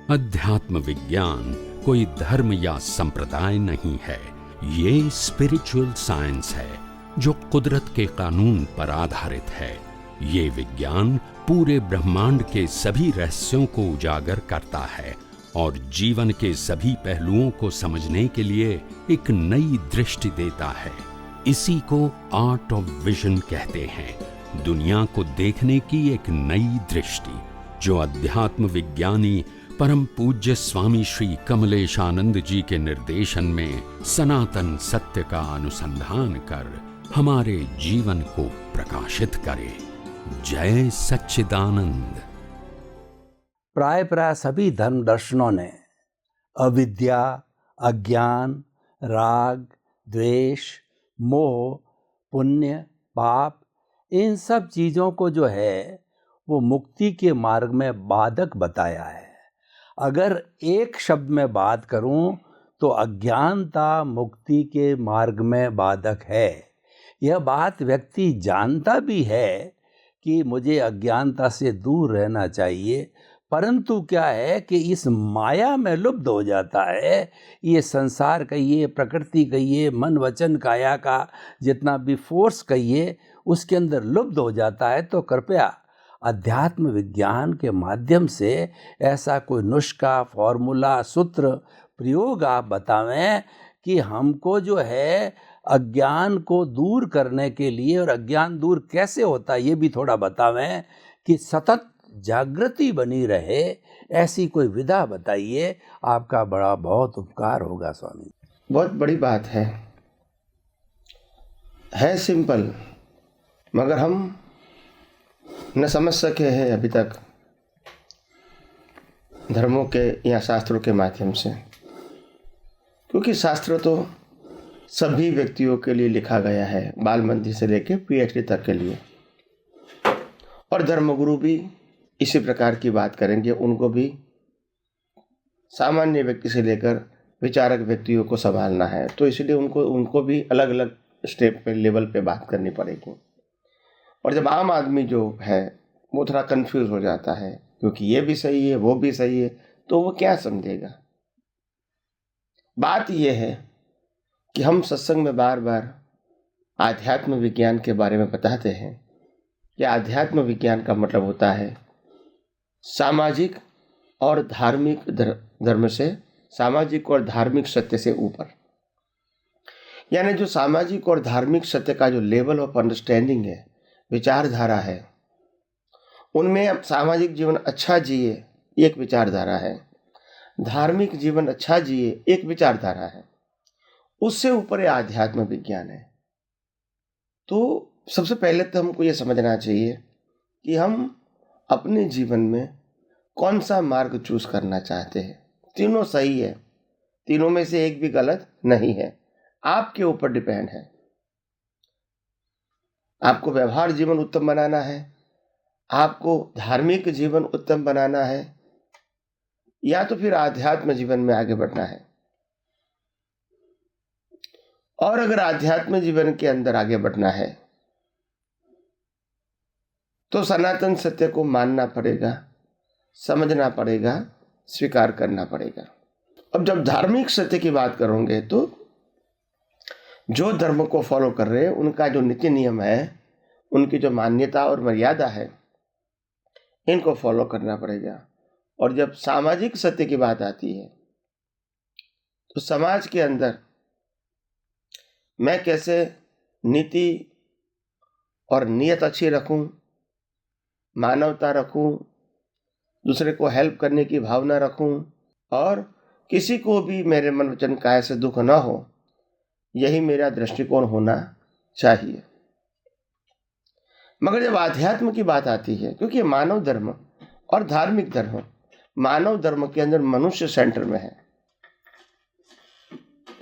अध्यात्म विज्ञान कोई धर्म या संप्रदाय नहीं है। ये स्पिरिचुअल साइंस है जो कुदरत के कानून पर आधारित है। ये विज्ञान पूरे ब्रह्मांड के सभी रहस्यों को उजागर करता है और जीवन के सभी पहलुओं को समझने के लिए एक नई दृष्टि देता है। इसी को आर्ट ऑफ विजन कहते हैं, दुनिया को देखने की एक नई दृष्टि, जो अध्यात्म विज्ञानी परम पूज्य स्वामी श्री कमलेशानंद जी के निर्देशन में सनातन सत्य का अनुसंधान कर हमारे जीवन को प्रकाशित करे। जय सच्चिदानंद। प्राय सभी धर्म दर्शनों ने अविद्या, अज्ञान, राग, द्वेष, मोह, पुण्य, पाप, इन सब चीज़ों को जो है वो मुक्ति के मार्ग में बाधक बताया है। अगर एक शब्द में बात करूं तो अज्ञानता मुक्ति के मार्ग में बाधक है। यह बात व्यक्ति जानता भी है कि मुझे अज्ञानता से दूर रहना चाहिए, परंतु क्या है कि इस माया में लुप्त हो जाता है। ये संसार कहिए, प्रकृति कहिए, मन वचन काया का जितना भी फोर्स कहिए, उसके अंदर लुप्त हो जाता है। तो कृपया अध्यात्म विज्ञान के माध्यम से ऐसा कोई नुस्खा, फॉर्मूला, सूत्र, प्रयोग आप बतावें कि हमको जो है अज्ञान को दूर करने के लिए, और अज्ञान दूर कैसे होता है ये भी थोड़ा बतावें, कि सतत जागृति बनी रहे, ऐसी कोई विधा बताइए। आपका बड़ा बहुत उपकार होगा स्वामी। बहुत बड़ी बात है सिंपल, मगर हम न समझ सके हैं अभी तक धर्मों के या शास्त्रों के माध्यम से, क्योंकि शास्त्र तो सभी व्यक्तियों के लिए लिखा गया है, बाल मंदिर से लेकर पीएचडी तक के लिए। और धर्मगुरु भी इसी प्रकार की बात करेंगे, उनको भी सामान्य व्यक्ति से लेकर विचारक व्यक्तियों को संभालना है, तो इसलिए उनको भी अलग अलग स्टेप पे, लेवल पे बात करनी पड़ेगी। और जब आम आदमी जो है वो थोड़ा कंफ्यूज हो जाता है, क्योंकि ये भी सही है वो भी सही है, तो वो क्या समझेगा। बात ये है कि हम सत्संग में बार बार आध्यात्म विज्ञान के बारे में बताते हैं कि आध्यात्म विज्ञान का मतलब होता है सामाजिक और धार्मिक धर्म से, सामाजिक और धार्मिक सत्य से ऊपर। यानी जो सामाजिक और धार्मिक सत्य का जो लेवल ऑफ अंडरस्टैंडिंग है, विचारधारा है, उनमें अब सामाजिक जीवन अच्छा जिए एक विचारधारा है, धार्मिक जीवन अच्छा जिए एक विचारधारा है, उससे ऊपर आध्यात्म विज्ञान है। तो सबसे पहले तो हमको ये समझना चाहिए कि हम अपने जीवन में कौन सा मार्ग चूज करना चाहते हैं। तीनों सही है, तीनों में से एक भी गलत नहीं है, आपके ऊपर डिपेंड है। आपको व्यवहार जीवन उत्तम बनाना है, आपको धार्मिक जीवन उत्तम बनाना है, या तो फिर आध्यात्म जीवन में आगे बढ़ना है। और अगर आध्यात्म जीवन के अंदर आगे बढ़ना है तो सनातन सत्य को मानना पड़ेगा, समझना पड़ेगा, स्वीकार करना पड़ेगा। अब जब धार्मिक सत्य की बात करोगे तो जो धर्म को फॉलो कर रहे हैं उनका जो नीति नियम है, उनकी जो मान्यता और मर्यादा है, इनको फॉलो करना पड़ेगा। और जब सामाजिक सत्य की बात आती है तो समाज के अंदर मैं कैसे नीति और नियत अच्छी रखूं, मानवता रखूं, दूसरे को हेल्प करने की भावना रखूं, और किसी को भी मेरे मन वचन काया से दुख ना हो, यही मेरा दृष्टिकोण होना चाहिए। मगर जब आध्यात्म की बात आती है, क्योंकि मानव धर्म और धार्मिक धर्म, मानव धर्म के अंदर मनुष्य सेंटर में है,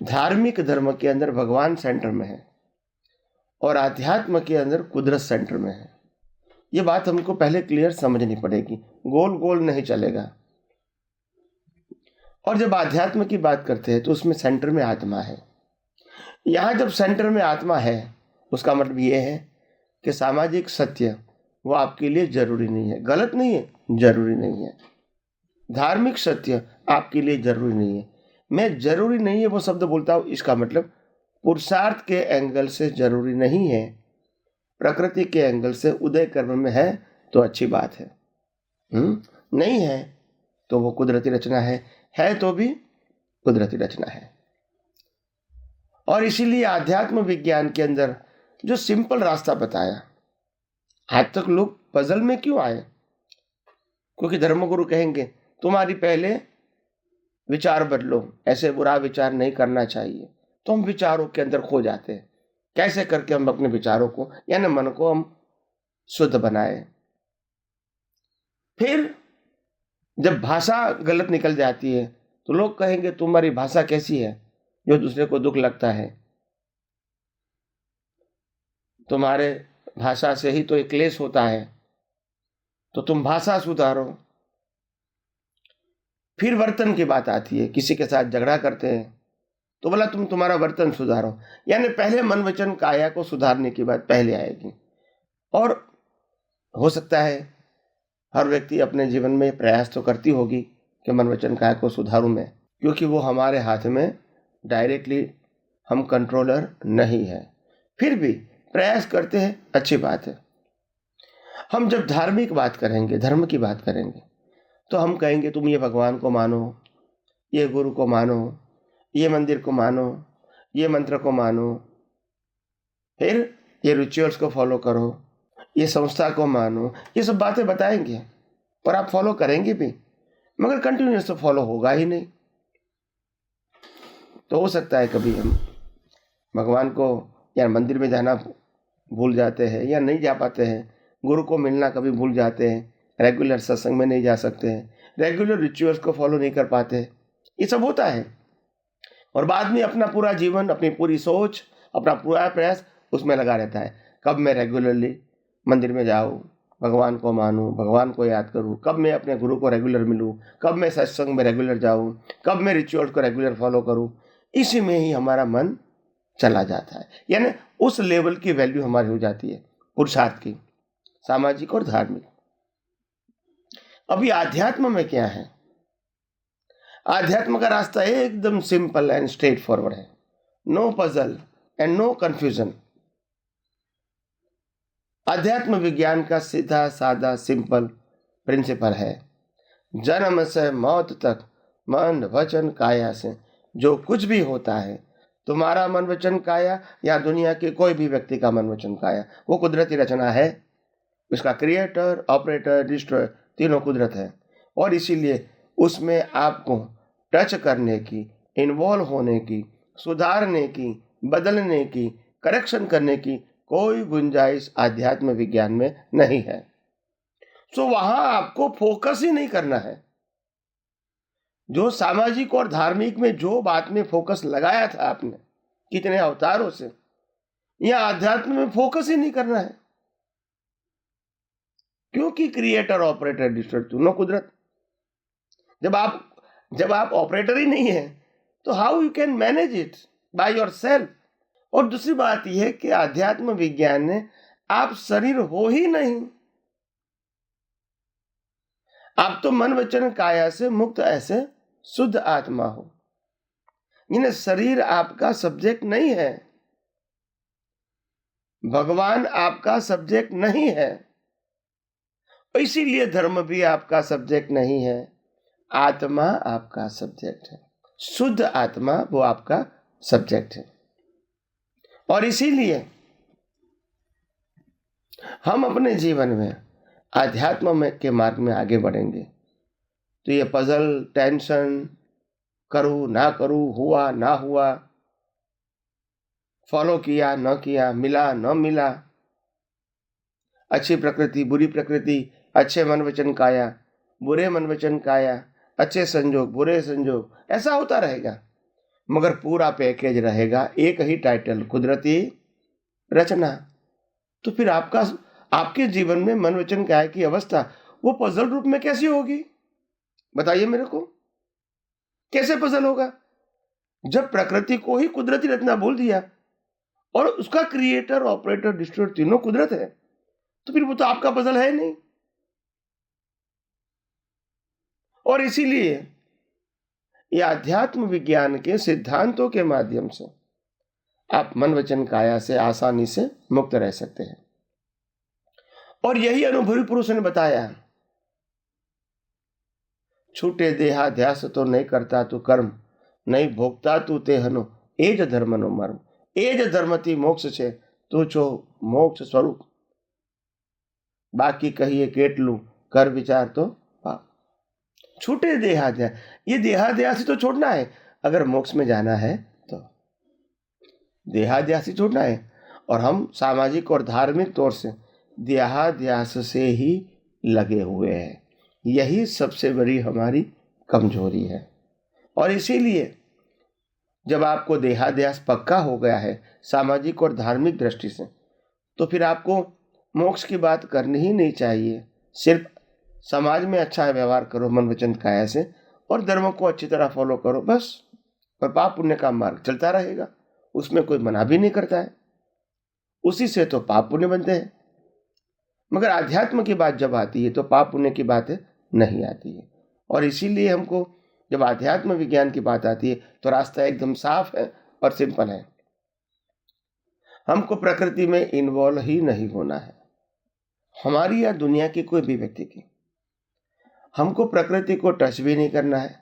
धार्मिक धर्म के अंदर भगवान सेंटर में है, और आध्यात्म के अंदर कुदरत सेंटर में है। ये बात हमको पहले क्लियर समझनी पड़ेगी, गोल गोल नहीं चलेगा। और जब आध्यात्म की बात करते हैं तो उसमें सेंटर में आत्मा है। यहाँ जब सेंटर में आत्मा है, उसका मतलब ये है कि सामाजिक सत्य वो आपके लिए जरूरी नहीं है, गलत नहीं है, जरूरी नहीं है। धार्मिक सत्य आपके लिए जरूरी नहीं है। मैं जरूरी नहीं है वो शब्द बोलता हूं, इसका मतलब पुरुषार्थ के एंगल से जरूरी नहीं है, प्रकृति के एंगल से उदय कर्म में है तो अच्छी बात है, नहीं है तो वो कुदरती रचना है तो भी कुदरती रचना है। और इसीलिए आध्यात्म विज्ञान के अंदर जो सिंपल रास्ता बताया, आज तक लोग पजल में क्यों आए? क्योंकि धर्मगुरु कहेंगे तुम्हारी पहले विचार बदलो, ऐसे बुरा विचार नहीं करना चाहिए। तो हम विचारों के अंदर खो जाते हैं। कैसे करके हम अपने विचारों को यानी मन को हम शुद्ध बनाए। फिर जब भाषा गलत निकल जाती है तो लोग कहेंगे तुम्हारी भाषा कैसी है जो दूसरे को दुख लगता है, तुम्हारे भाषा से ही तो एक क्लेश होता है, तो तुम भाषा सुधारो। फिर वर्तन की बात आती है, किसी के साथ झगड़ा करते हैं तो बोला तुम तुम्हारा वर्तन सुधारो, यानी पहले मन वचन काया को सुधारने की बात पहले आएगी। और हो सकता है हर व्यक्ति अपने जीवन में प्रयास तो करती होगी कि मन वचन काया को सुधारूं मैं, क्योंकि वो हमारे हाथ में डायरेक्टली हम कंट्रोलर नहीं है। फिर भी प्रयास करते हैं, अच्छी बात है। हम जब धार्मिक बात करेंगे, धर्म की बात करेंगे, तो हम कहेंगे तुम ये भगवान को मानो, ये गुरु को मानो, ये मंदिर को मानो, ये मंत्र को मानो, फिर ये रिचुअल्स को फॉलो करो, ये संस्था को मानो, ये सब बातें बताएंगे और आप फॉलो करेंगे भी, मगर कंटिन्यूस तो फॉलो होगा ही नहीं। तो हो सकता है कभी हम भगवान को या मंदिर में जाना भूल जाते हैं या नहीं जा पाते हैं, गुरु को मिलना कभी भूल जाते हैं, रेगुलर सत्संग में नहीं जा सकते हैं, रेगुलर रिचुअल्स को फॉलो नहीं कर पाते, ये सब होता है। और बाद में अपना पूरा जीवन, अपनी पूरी सोच, अपना पूरा प्रयास उसमें लगा रहता है, कब मैं रेगुलरली मंदिर में जाऊँ, भगवान को मानूं, भगवान को याद करूं, कब मैं अपने गुरु को रेगुलर मिलूं, कब मैं सत्संग में रेगुलर जाऊं, कब मैं रिचुअल्स को रेगुलर फॉलो करूं। इसी में ही हमारा मन चला जाता है, यानी उस लेवल की वैल्यू हमारी हो जाती है पुरुषार्थ की, सामाजिक और धार्मिक। अभी आध्यात्म में क्या है? आध्यात्म का रास्ता एकदम सिंपल एंड स्ट्रेट फॉरवर्ड है, no puzzle and no confusion. अध्यात्म विज्ञान का सीधा साधा सिंपल प्रिंसिपल है, जन्म से मौत तक मन वचन काया से जो कुछ भी होता है, तुम्हारा मन वचन काया या दुनिया के कोई भी व्यक्ति का मन वचन काया, वो कुदरती रचना है। उसका क्रिएटर, ऑपरेटर, डिस्ट्रॉयर तीनों कुदरत है। और इसीलिए उसमें आपको टच करने की, इन्वॉल्व होने की, सुधारने की, बदलने की, करेक्शन करने की कोई गुंजाइश आध्यात्म विज्ञान में नहीं है। तो वहां आपको फोकस ही नहीं करना है। जो सामाजिक और धार्मिक में जो बात में फोकस लगाया था आपने कितने अवतारों से, यह आध्यात्म में फोकस ही नहीं करना है, क्योंकि क्रिएटर, ऑपरेटर, डिस्ट्रॉयर तीनों कुदरत। जब आप ऑपरेटर ही नहीं है तो how you can manage it by yourself. और दूसरी बात यह है कि आध्यात्म विज्ञान ने आप शरीर हो ही नहीं, आप तो मन वचन काया से मुक्त ऐसे शुद्ध आत्मा हो, यानी शरीर आपका सब्जेक्ट नहीं है, भगवान आपका सब्जेक्ट नहीं है, इसीलिए धर्म भी आपका सब्जेक्ट नहीं है, आत्मा आपका सब्जेक्ट है, शुद्ध आत्मा वो आपका सब्जेक्ट है। और इसीलिए हम अपने जीवन में आध्यात्म में के मार्ग में आगे बढ़ेंगे तो ये पजल, टेंशन, करूं ना करूं, हुआ ना हुआ, फॉलो किया न किया, मिला न मिला, अच्छी प्रकृति, बुरी प्रकृति, अच्छे मन वचन काया, बुरे मन वचन काया, अच्छे संजोग, बुरे संजोग, ऐसा होता रहेगा। मगर पूरा पैकेज रहेगा, एक ही टाइटल, कुदरती रचना। तो फिर आपके जीवन में मन वचन काया की अवस्था वो पजल रूप में कैसी होगी? बताइए मेरे को, कैसे पजल होगा? जब प्रकृति को ही कुदरती रचना बोल दिया और उसका क्रिएटर, ऑपरेटर, डिस्ट्रॉयर तीनों कुदरत है, तो फिर वो तो आपका पजल है नहीं। और इसीलिए ये आध्यात्म विज्ञान के सिद्धांतों के माध्यम से आप मन वचन काया से आसानी से मुक्त रह सकते हैं। और यही अनुभवी पुरुष ने बताया, छूटे देहाध्यास तो नहीं करता तू कर्म, नहीं भोगता तू तेहनो एज धर्मनो मर्म, एज धर्मति मोक्ष छे तू छो मोक्ष स्वरूप, बाकी कहिए केटलू कर विचार तो पाप। छूटे देहाध्यास, ये देहाध्यास ही तो छोड़ना है। अगर मोक्ष में जाना है तो देहाध्यास ही छोड़ना है। और हम सामाजिक और धार्मिक तौर से देहाध्यास से ही लगे हुए हैं। यही सबसे बड़ी हमारी कमजोरी है। और इसीलिए जब आपको देहाध्यास पक्का हो गया है सामाजिक और धार्मिक दृष्टि से, तो फिर आपको मोक्ष की बात करनी ही नहीं चाहिए। सिर्फ समाज में अच्छा व्यवहार करो मन वचन काया से, और धर्मों को अच्छी तरह फॉलो करो बस। और पाप पुण्य का मार्ग चलता रहेगा, उसमें कोई मना भी नहीं करता है, उसी से तो पाप पुण्य बनते हैं। मगर आध्यात्म की बात जब आती है तो पाप पुण्य की बात नहीं आती है। और इसीलिए हमको जब आध्यात्म विज्ञान की बात आती है तो रास्ता एकदम साफ है और सिंपल है। हमको प्रकृति में इन्वॉल्व ही नहीं होना है, हमारी या दुनिया की कोई भी व्यक्ति की। हमको प्रकृति को टच भी नहीं करना है,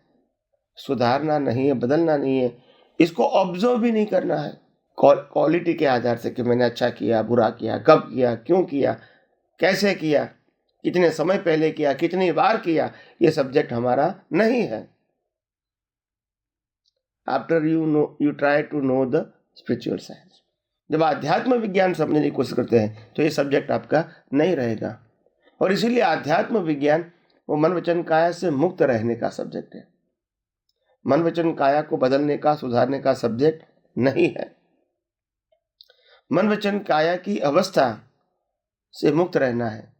सुधारना नहीं है, बदलना नहीं है, इसको ऑब्जर्व भी नहीं करना है क्वालिटी के आधार से कि मैंने अच्छा किया, बुरा किया, कब किया, क्यों किया, कैसे किया, कितने समय पहले किया, कितनी बार किया, ये सब्जेक्ट हमारा नहीं है। After you try to know the spiritual science, जब आध्यात्म विज्ञान समझने की कोशिश करते हैं तो ये सब्जेक्ट आपका नहीं रहेगा। और इसीलिए आध्यात्म विज्ञान वो मन वचन काया से मुक्त रहने का सब्जेक्ट है, मन वचन काया को बदलने का, सुधारने का सब्जेक्ट नहीं है। मन वचन काया की अवस्था से मुक्त रहना है,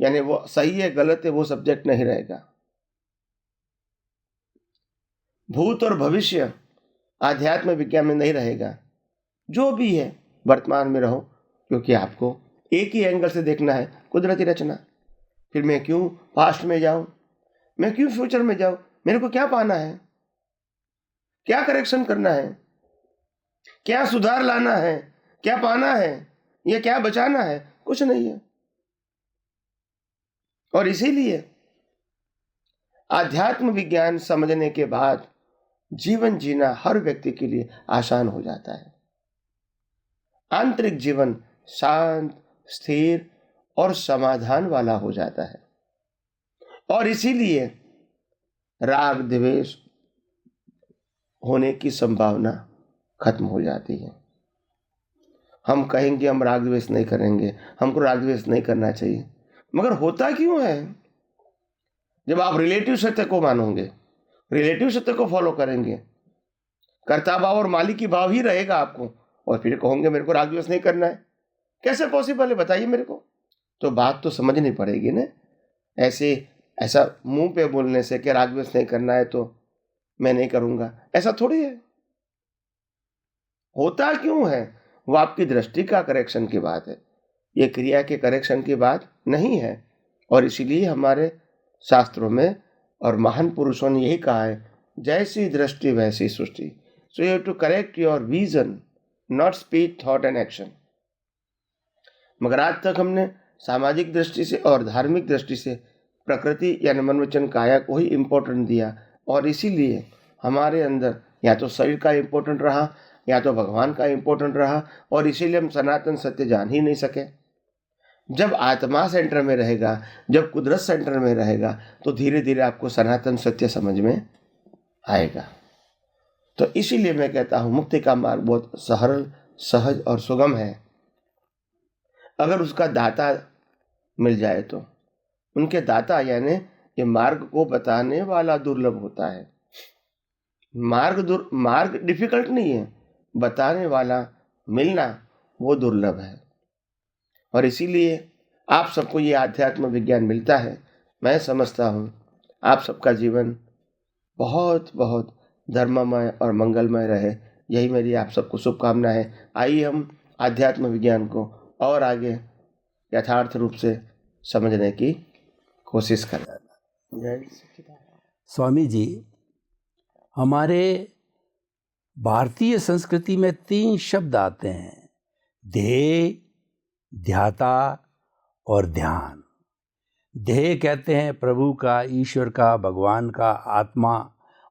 यानी वो सही है गलत है वो सब्जेक्ट नहीं रहेगा। भूत और भविष्य आध्यात्म विज्ञान में नहीं रहेगा। जो भी है वर्तमान में रहो, क्योंकि आपको एक ही एंगल से देखना है, कुदरती रचना। फिर मैं क्यों पास्ट में जाऊं, मैं क्यों फ्यूचर में जाऊं, मेरे को क्या पाना है, क्या करेक्शन करना है, क्या सुधार लाना है, क्या पाना है, या क्या बचाना है, कुछ नहीं है। और इसीलिए आध्यात्म विज्ञान समझने के बाद जीवन जीना हर व्यक्ति के लिए आसान हो जाता है। आंतरिक जीवन शांत, स्थिर और समाधान वाला हो जाता है। और इसीलिए राग द्वेष होने की संभावना खत्म हो जाती है। हम कहेंगे हम राग द्वेष नहीं करेंगे, हमको राग द्वेष नहीं करना चाहिए, मगर होता क्यों है? जब आप रिलेटिव सत्य को मानोगे, रिलेटिव सत्य को फॉलो करेंगे, कर्ता भाव और मालिकी भाव ही रहेगा आपको, और फिर कहोगे मेरे को राग द्वेष नहीं करना है, कैसे पॉसिबल है बताइए मेरे को? तो बात तो समझनी पड़ेगी ना। ऐसा मुंह पे बोलने से कि राग द्वेष नहीं करना है तो मैं नहीं करूंगा, ऐसा थोड़ी है। होता क्यों है? वो आपकी दृष्टि का करेक्शन की बात है, ये क्रिया के करेक्शन की बात नहीं है। और इसीलिए हमारे शास्त्रों में और महान पुरुषों ने यही कहा है, जैसी दृष्टि वैसी सृष्टि। So you have to correct your vision, not speech, thought and action. मगर आज तक हमने सामाजिक दृष्टि से और धार्मिक दृष्टि से प्रकृति यानी मन वचन काया को ही इम्पोर्टेंट दिया, और इसीलिए हमारे अंदर या तो शरीर का इम्पोर्टेंट रहा या तो भगवान का इम्पोर्टेंट रहा, और इसीलिए हम सनातन सत्य जान ही नहीं सके। जब आत्मा सेंटर में रहेगा, जब कुदरत सेंटर में रहेगा, तो धीरे धीरे आपको सनातन सत्य समझ में आएगा। तो इसीलिए मैं कहता हूं मुक्ति का मार्ग बहुत सरल, सहज और सुगम है। अगर उसका दाता मिल जाए तो, उनके दाता यानी ये मार्ग को बताने वाला दुर्लभ होता है। मार्ग डिफिकल्ट नहीं है, बताने वाला मिलना वो दुर्लभ है। और इसीलिए आप सबको ये आध्यात्म विज्ञान मिलता है। मैं समझता हूँ आप सबका जीवन बहुत बहुत धर्ममय और मंगलमय रहे, यही मेरी आप सबको शुभकामना है। आइए हम आध्यात्म विज्ञान को और आगे यथार्थ रूप से समझने की कोशिश करें। जय स्वामी जी, हमारे भारतीय संस्कृति में 3 शब्द आते हैं, ध्येय, ध्याता और ध्यान। ध्येय कहते हैं प्रभु का, ईश्वर का, भगवान का, आत्मा,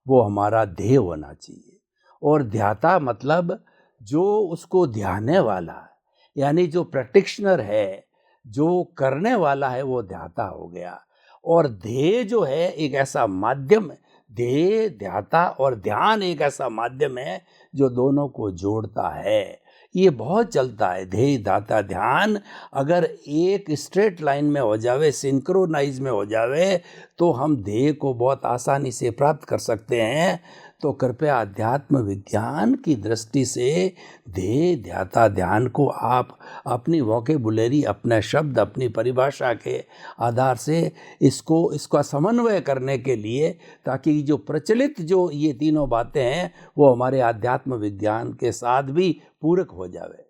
वो हमारा ध्येय होना चाहिए। और ध्याता मतलब जो उसको ध्याने वाला है, यानी जो प्रैक्टिशनर है, जो करने वाला है, वो ध्याता हो गया। और ध्येय जो है एक ऐसा माध्यम है, ध्येय, ध्याता और ध्यान एक ऐसा माध्यम है जो दोनों को जोड़ता है। ये बहुत चलता है, ध्येय, ध्याता, ध्यान अगर एक स्ट्रेट लाइन में हो जावे, सिंक्रोनाइज में हो जावे, तो हम ध्येय को बहुत आसानी से प्राप्त कर सकते हैं। तो कृपया अध्यात्म विज्ञान की दृष्टि से ध्येय, ध्याता, ध्यान को आप अपनी वोकेबुलरी, अपने शब्द, अपनी परिभाषा के आधार से इसका समन्वय करने के लिए, ताकि जो प्रचलित जो ये तीनों बातें हैं वो हमारे अध्यात्म विज्ञान के साथ भी पूरक हो जावे।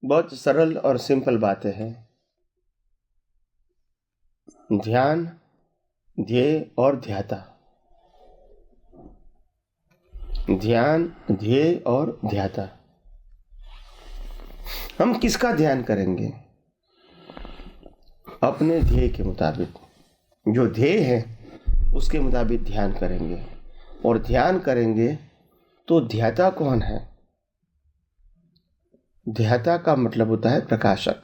बहुत सरल और सिंपल बातें हैं। ध्यान, ध्येय और ध्याता। ध्यान, ध्येय और ध्याता। हम किसका ध्यान करेंगे? अपने ध्येय के मुताबिक। जो ध्येय है उसके मुताबिक ध्यान करेंगे। और ध्यान करेंगे तो ध्याता कौन है? ध्याता का मतलब होता है प्रकाशक।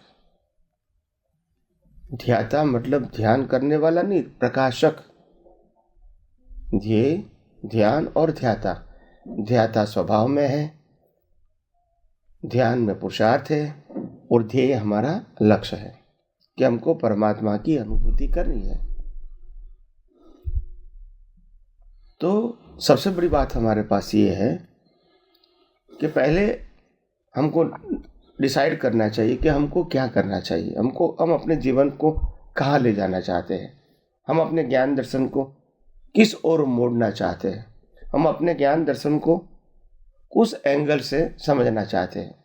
ध्याता मतलब ध्यान करने वाला नहीं, प्रकाशक। ध्येय, ध्यान और ध्याता। ध्याता स्वभाव में है, ध्यान में पुरुषार्थ है, और ध्येय हमारा लक्ष्य है कि हमको परमात्मा की अनुभूति करनी है। तो सबसे बड़ी बात हमारे पास ये है कि पहले हमको डिसाइड करना चाहिए कि हमको क्या करना चाहिए। हम अपने जीवन को कहाँ ले जाना चाहते हैं, हम अपने ज्ञान दर्शन को किस ओर मोड़ना चाहते हैं, हम अपने ज्ञान दर्शन को उस एंगल से समझना चाहते हैं।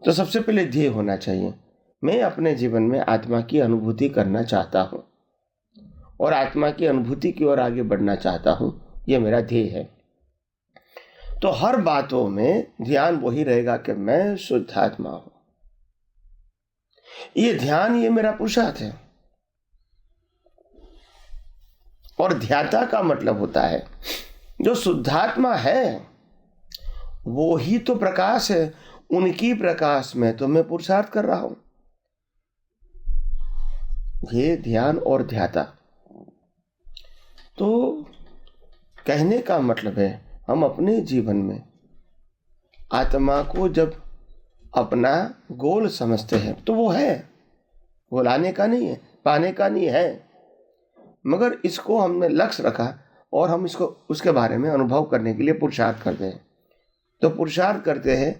तो सबसे पहले ध्येय होना चाहिए। मैं अपने जीवन में आत्मा की अनुभूति करना चाहता हूँ और आत्मा की अनुभूति की ओर आगे बढ़ना चाहता हूँ, ये मेरा ध्येय है। तो हर बातों में ध्यान वही रहेगा कि मैं शुद्ध आत्मा हूं। ये ध्यान, ये मेरा पुरुषार्थ है। और ध्याता का मतलब होता है जो शुद्धात्मा है वो ही तो प्रकाश है, उनकी प्रकाश में तो मैं पुरुषार्थ कर रहा हूं। ये ध्यान और ध्याता। तो कहने का मतलब है हम अपने जीवन में आत्मा को जब अपना गोल समझते हैं तो वो है, वो लाने का नहीं है, पाने का नहीं है, मगर इसको हमने लक्ष्य रखा और हम इसको उसके बारे में अनुभव करने के लिए पुरुषार्थ करते हैं। तो पुरुषार्थ करते हैं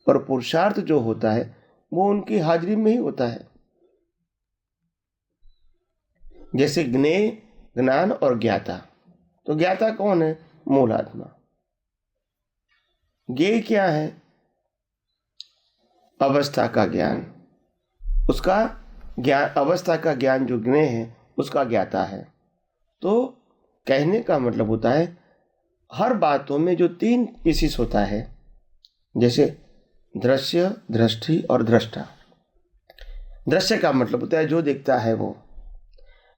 और पुरुषार्थ जो होता है वो उनकी हाजिरी में ही होता है। जैसे ज्ञेय, ज्ञान और ज्ञाता। तो ज्ञाता कौन है? मूल आत्मा। ज्ञेय क्या है? अवस्था का ज्ञान। उसका ज्ञान, अवस्था का ज्ञान जो ज्ञेय है उसका ज्ञाता है। तो कहने का मतलब होता है हर बातों में जो 3 पीसीस होता है, जैसे दृश्य, दृष्टि और दृष्टा। दृश्य का मतलब होता है जो देखता है वो।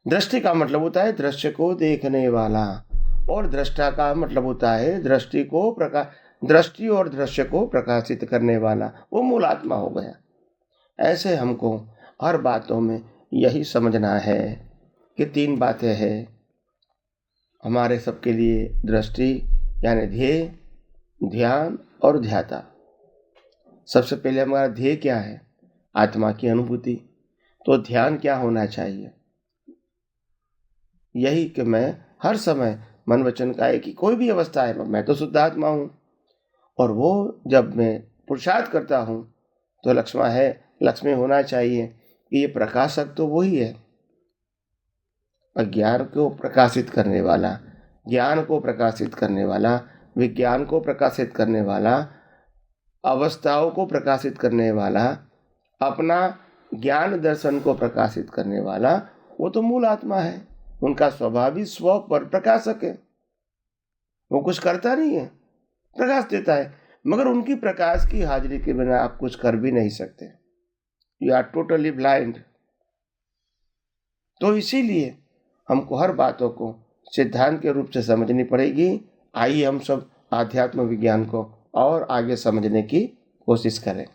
दृष्टि का मतलब होता है दृश्य को देखने वाला। और दृष्टा का मतलब होता है दृष्टि और दृश्य को प्रकाशित करने वाला। वो मूल आत्मा हो गया। ऐसे हमको हर बातों में यही समझना है कि 3 बातें हैं हमारे सबके लिए। दृष्टि यानी ध्येय, ध्यान और ध्याता। सबसे पहले हमारा ध्येय क्या है? आत्मा की अनुभूति। तो ध्यान क्या होना चाहिए? यही कि मैं हर समय मन वचन काया की कोई भी अवस्था है, मैं तो शुद्ध आत्मा हूँ। और वो जब मैं पुरुषार्थ करता हूँ तो लक्ष्मी होना चाहिए कि ये प्रकाशक तो वही है, अज्ञान को प्रकाशित करने वाला, ज्ञान को प्रकाशित करने वाला, विज्ञान को प्रकाशित करने वाला, अवस्थाओं को प्रकाशित करने वाला, अपना ज्ञान दर्शन को प्रकाशित करने वाला, वो तो मूल आत्मा है। उनका स्वभाव ही स्व पर प्रकाशक है। वो कुछ करता नहीं है, प्रकाश देता है, मगर उनकी प्रकाश की हाजिरी के बिना आप कुछ कर भी नहीं सकते। You are totally blind. तो इसीलिए हमको हर बातों को सिद्धांत के रूप से समझनी पड़ेगी। आइए हम सब आध्यात्म विज्ञान को और आगे समझने की कोशिश करें।